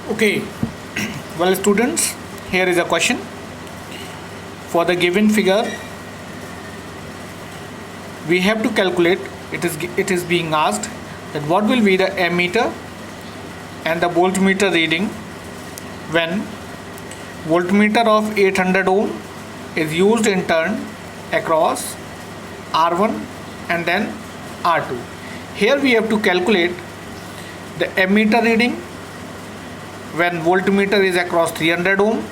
Okay, well, students, here is a question. For the given figure, we have to calculate. It is being asked that what will be the ammeter and the voltmeter reading when voltmeter of 800 ohm is used in turn across R1 and then R2. Here we have to calculate the ammeter reading when voltmeter is across 300 ohm,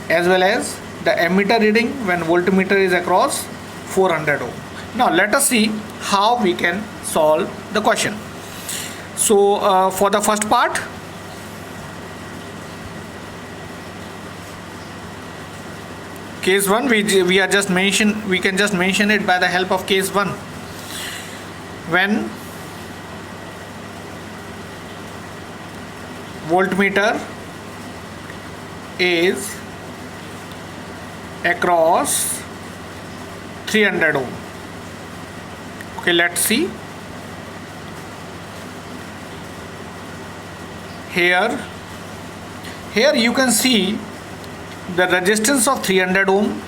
as well as the ammeter reading when voltmeter is across 400 ohm. Now let us see how we can solve the question. So for the first part, case 1, we can just mention it by the help of case 1. When voltmeter is across 300 ohm. Okay, let's see. Here you can see the resistance of 300 ohm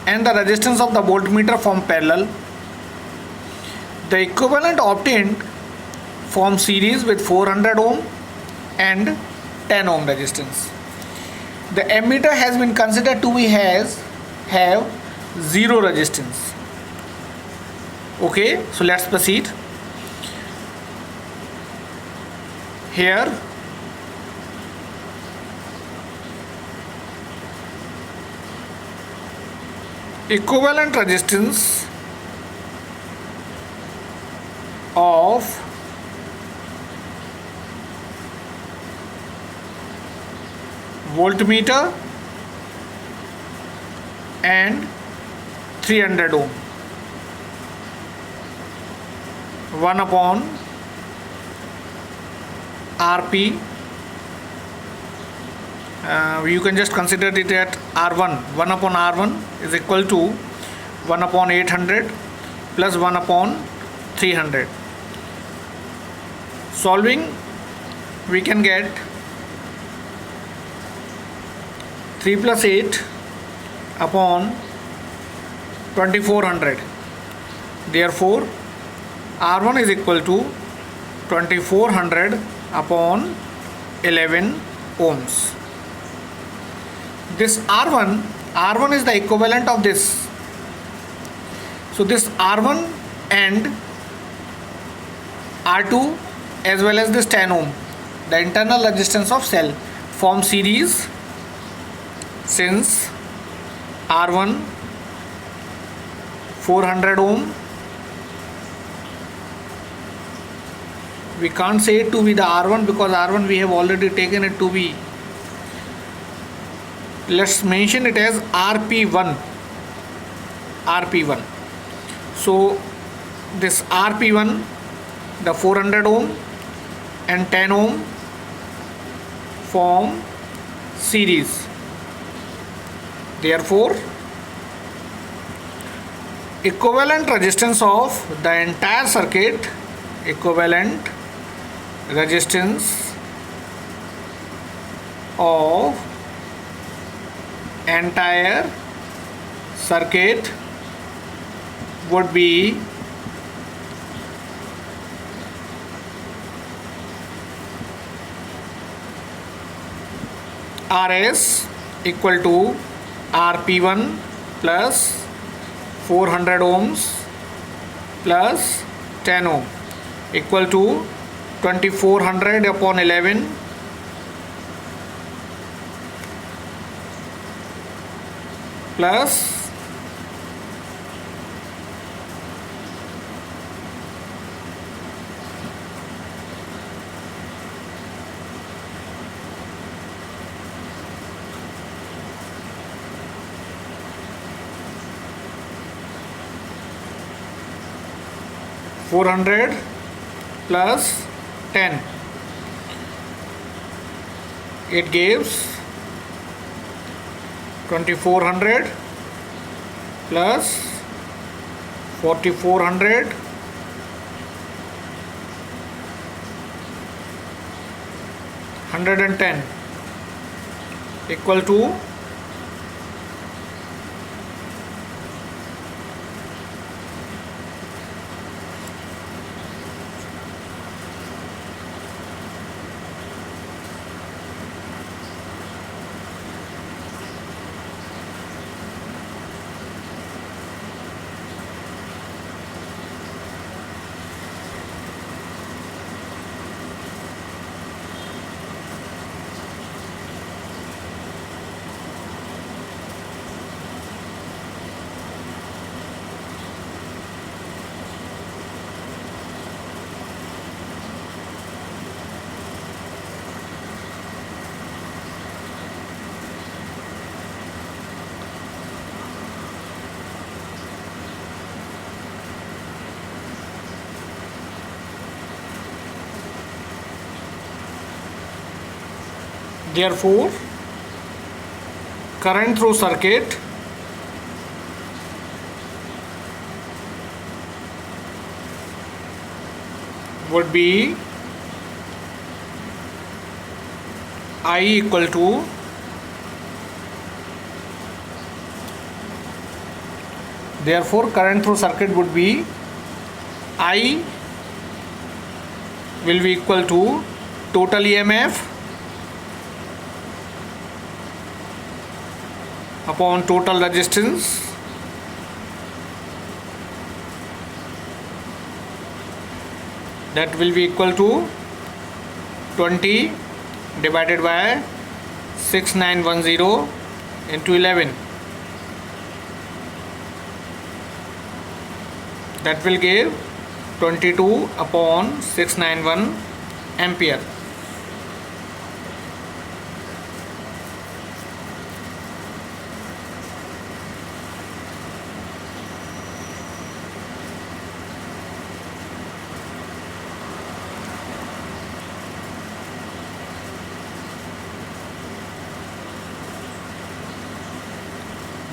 and the resistance of the voltmeter form parallel. The equivalent obtained form series with 400 ohm and 10 ohm resistance. The ammeter has been considered to have zero resistance. Okay, so let's proceed. Here equivalent resistance of voltmeter and 300 ohm 1 upon Rp. You can just consider it at R1. 1 upon R1 is equal to 1 upon 800 plus 1 upon 300. Solving, we can get 3 plus 8 upon 2400. Therefore, R1 is equal to 2400 upon 11 ohms. This R1 is the equivalent of this. So this R1 and R2 as well as this 10 ohm, the internal resistance of cell, form series, since R1 400 ohm, we can't say it to be the R1 because R1 we have already taken it to be, let's mention it as RP1. So this RP1, the 400 ohm and 10 ohm form series. Therefore, equivalent resistance of the entire circuit, equivalent resistance of entire circuit would be RS equal to RP1 plus 400 ohms plus 10 ohm equal to 2400 upon 11 plus 400 plus 10, it gives 2400 plus 4400 . 110 equal to therefore current through circuit would be I equal to therefore current through circuit would be I will be equal to total EMF upon total resistance that will be equal to 20 divided by 6910 into 11, that will give 22 upon 691 ampere.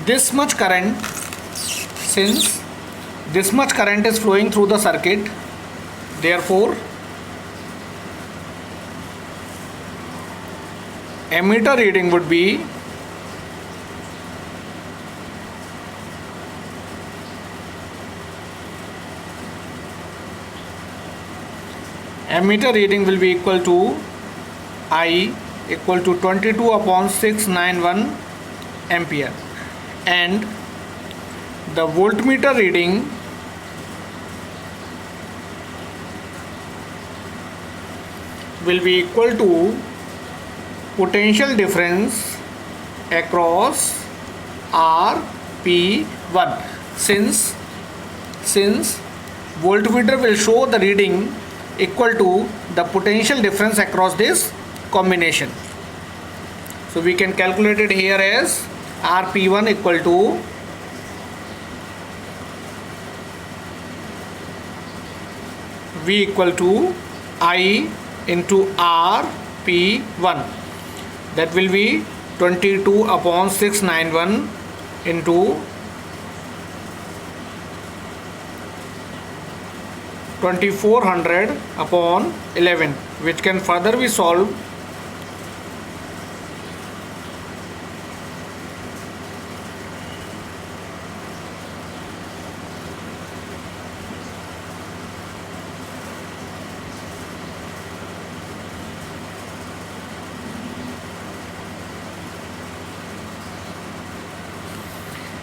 This much current, since this much current is flowing through the circuit, therefore ammeter reading would be will be equal to I equal to 22 upon 691 ampere, and the voltmeter reading will be equal to potential difference across RP1, since voltmeter will show the reading equal to the potential difference across this combination. So we can calculate it here as RP1 equal to V equal to I into RP1, that will be 22 upon 691 into 2400 upon 11, which can further be solved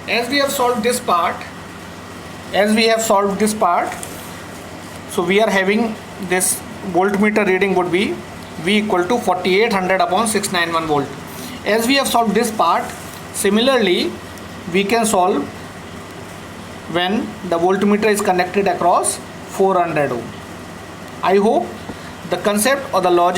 as we have solved this part. So we are having this voltmeter reading would be V equal to 4800 upon 691 volt. As we have solved this part, similarly we can solve when the voltmeter is connected across 400 ohm. I hope the concept or the logic